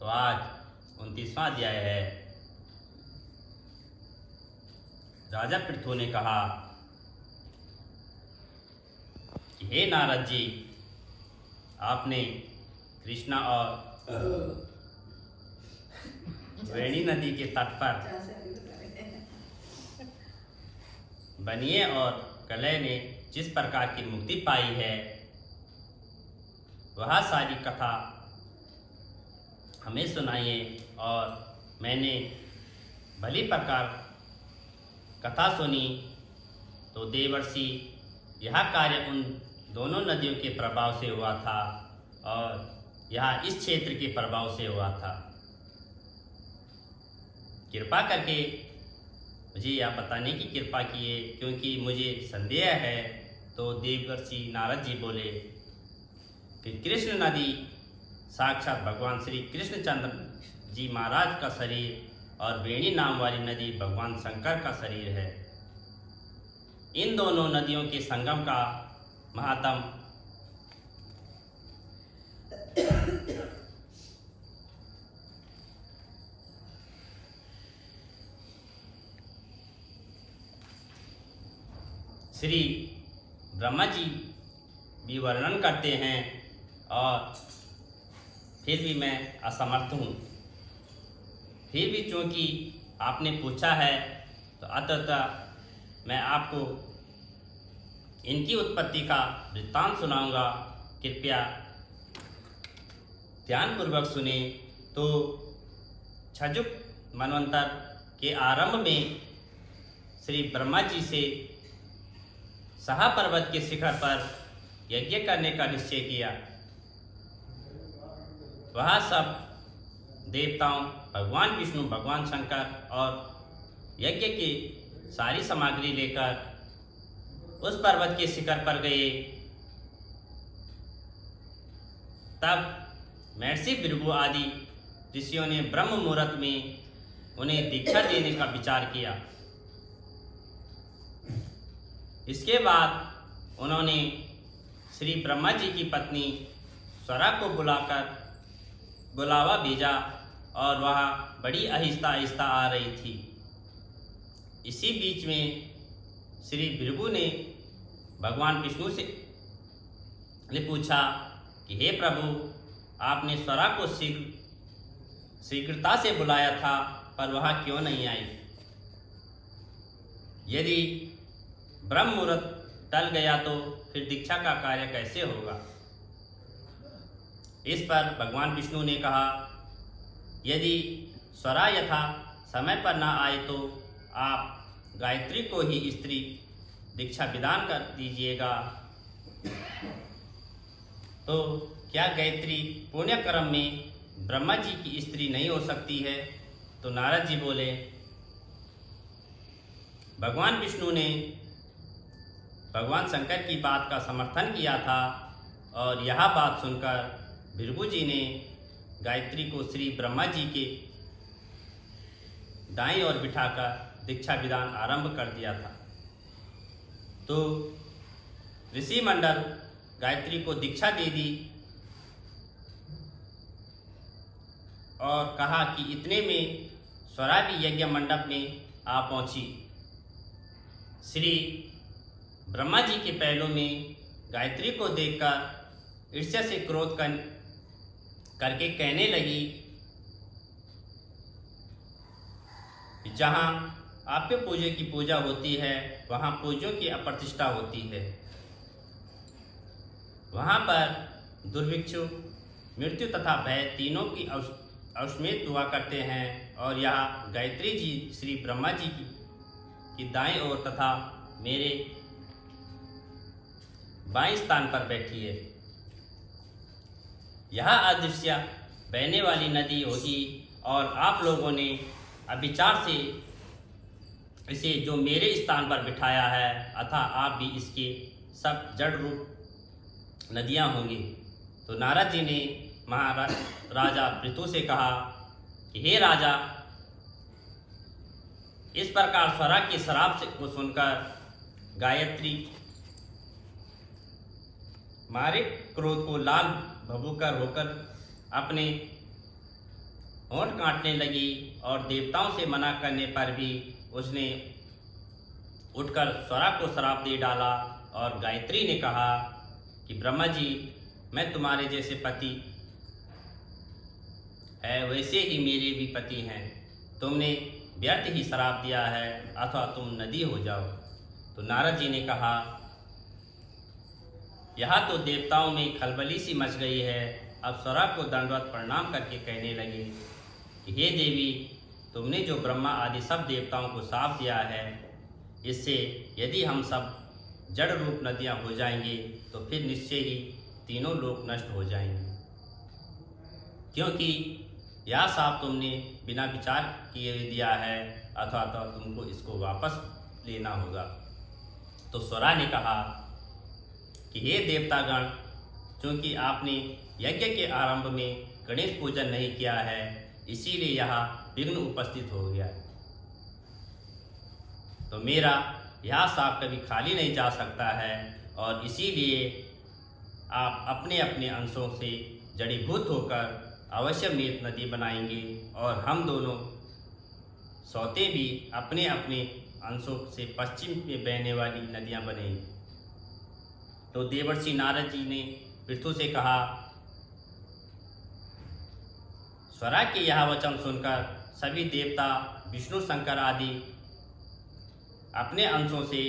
तो आज 29वां अध्याय है। राजा पृथु ने कहा कि हे नारद जी, आपने कृष्णा और वेणी नदी के तट पर बनिए और कलह ने जिस प्रकार की मुक्ति पाई है वह सारी कथा हमें सुनाइए। और मैंने भली प्रकार कथा सुनी तो देवर्षि, यह कार्य उन दोनों नदियों के प्रभाव से हुआ था और यह इस क्षेत्र के प्रभाव से हुआ था। कृपा करके मुझे यह बताने की कृपा किए, क्योंकि मुझे संदेह है। तो देवर्षि नारद जी बोले कि कृष्ण नदी साक्षात भगवान श्री कृष्णचंद्र जी महाराज का शरीर और वेणी नाम वाली नदी भगवान शंकर का शरीर है। इन दोनों नदियों के संगम का महात्म श्री ब्रह्मा जी भी वर्णन करते हैं और फिर भी मैं असमर्थ हूँ। फिर भी चूँकि आपने पूछा है तो अतः मैं आपको इनकी उत्पत्ति का वृत्तांत सुनाऊंगा। कृपया ध्यानपूर्वक सुने। तो छजुक मनवंतर के आरंभ में श्री ब्रह्मा जी से सहा पर्वत के शिखर पर यज्ञ करने का निश्चय किया। वह सब देवताओं, भगवान विष्णु, भगवान शंकर और यज्ञ की सारी सामग्री लेकर उस पर्वत के शिखर पर गए। तब महर्षि भृगु आदि ऋषियों ने ब्रह्म मुहूर्त में उन्हें दीक्षा देने का विचार किया। इसके बाद उन्होंने श्री ब्रह्मा जी की पत्नी स्वरा को बुलाकर बुलावा भेजा और वह बड़ी आहिस्ता आहिस्ता आ रही थी। इसी बीच में श्री भृगु ने भगवान विष्णु से पूछा कि हे प्रभु, आपने स्वरा को शीघ्रता से बुलाया था पर वह क्यों नहीं आई? यदि ब्रह्म मुहूर्त टल गया तो फिर दीक्षा का कार्य कैसे होगा? इस पर भगवान विष्णु ने कहा, यदि स्वरा यथा समय पर ना आए तो आप गायत्री को ही स्त्री दीक्षा विधान कर दीजिएगा। तो क्या गायत्री पुण्य कर्म में ब्रह्मा जी की स्त्री नहीं हो सकती है? तो नारद जी बोले, भगवान विष्णु ने भगवान शंकर की बात का समर्थन किया था और यह बात सुनकर भृगु जी ने गायत्री को श्री ब्रह्मा जी के दाईं ओर बिठाकर दीक्षा विधान आरंभ कर दिया था। तो ऋषि मंडल गायत्री को दीक्षा दे दी और कहा कि इतने में स्वरा भी यज्ञ मंडप में आ पहुंची। श्री ब्रह्मा जी के पहलू में गायत्री को देखकर ईर्ष्या से क्रोध करके कहने लगी, जहाँ आपके पूज्य की पूजा होती है वहाँ पूज्यों की अप्रतिष्ठा होती है। वहाँ पर दुर्भिक्षु, मृत्यु तथा भय तीनों की अवश्मेत हुआ करते हैं। और यहाँ गायत्री जी श्री ब्रह्मा जी की दाएं ओर तथा मेरे बाएं स्थान पर बैठी है। यह अदृश्य बहने वाली नदी होगी और आप लोगों ने अविचार से इसे जो मेरे स्थान पर बिठाया है, अतः आप भी इसके सब जड़ रूप नदियाँ होंगी। तो नारद जी ने राजा पृथु से कहा कि हे राजा, इस प्रकार स्वरा के श्राप को सुनकर गायत्री मारे क्रोध को लाल भभूकर होकर अपने होंठ काटने लगी और देवताओं से मना करने पर भी उसने उठकर स्वरा को श्राप दे डाला। और गायत्री ने कहा कि ब्रह्मा जी, मैं तुम्हारे जैसे पति है वैसे ही मेरे भी पति हैं, तुमने व्यर्थ ही श्राप दिया है, अथवा तुम नदी हो जाओ। तो नारद जी ने कहा, यहाँ तो देवताओं में खलबली सी मच गई है। अब स्वरा को दंडवत प्रणाम करके कहने लगे कि हे देवी, तुमने जो ब्रह्मा आदि सब देवताओं को शाप दिया है, इससे यदि हम सब जड़ रूप नदियाँ हो जाएंगे तो फिर निश्चय ही तीनों लोक नष्ट हो जाएंगे, क्योंकि यह शाप तुमने बिना विचार किए दिया है, अथवा तो तुमको इसको वापस लेना होगा। तो स्वरा ने कहा कि हे देवतागण, क्योंकि आपने यज्ञ के आरंभ में गणेश पूजन नहीं किया है, इसीलिए यहाँ विघ्न उपस्थित हो गया, तो मेरा यह शाप कभी खाली नहीं जा सकता है। और इसीलिए आप अपने अपने अंशों से जड़ीभूत होकर अवश्य मेघ नदी बनाएंगे, और हम दोनों सौते भी अपने अपने अंशों से पश्चिम में बहने वाली नदियां बनेंगी। तो देवर्षि नारद जी ने पृथु से कहा, स्वरा के यह वचन सुनकर सभी देवता विष्णु शंकर आदि अपने अंशों से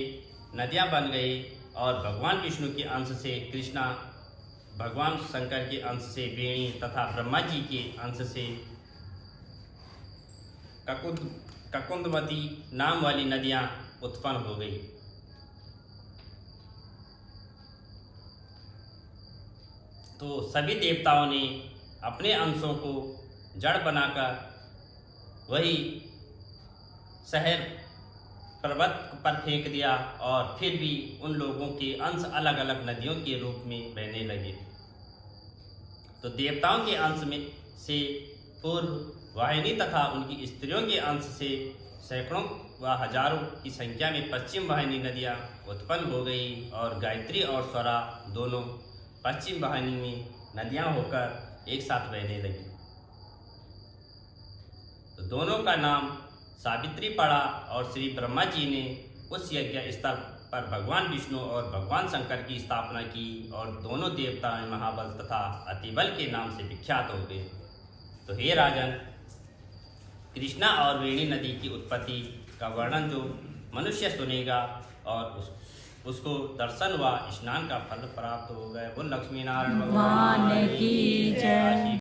नदियां बन गई, और भगवान विष्णु के अंश से कृष्णा, भगवान शंकर के अंश से वेणी तथा ब्रह्मा जी के अंश से ककुंदवती नाम वाली नदियां उत्पन्न हो गई। तो सभी देवताओं ने अपने अंशों को जड़ बनाकर वही शहर पर्वत पर फेंक दिया, और फिर भी उन लोगों के अंश अलग अलग नदियों के रूप में बहने लगे। तो देवताओं के अंश में से पूर्व वाहिनी तथा उनकी स्त्रियों के अंश से सैकड़ों व हजारों की संख्या में पश्चिम वाहिनी नदियाँ उत्पन्न हो गई, और गायत्री और स्वरा दोनों पश्चिम वाहिनी में नदियाँ होकर एक साथ बहने लगी। तो दोनों का नाम सावित्री पड़ा, और श्री ब्रह्मा जी ने उस यज्ञ स्थल पर भगवान विष्णु और भगवान शंकर की स्थापना की, और दोनों देवता महाबल तथा अतिबल के नाम से विख्यात हो गए। तो हे राजन, कृष्णा और वेणी नदी की उत्पत्ति का वर्णन जो मनुष्य सुनेगा और उसको दर्शन व स्नान का फल प्राप्त होगा। वो लक्ष्मी नारायण भगवान की जय।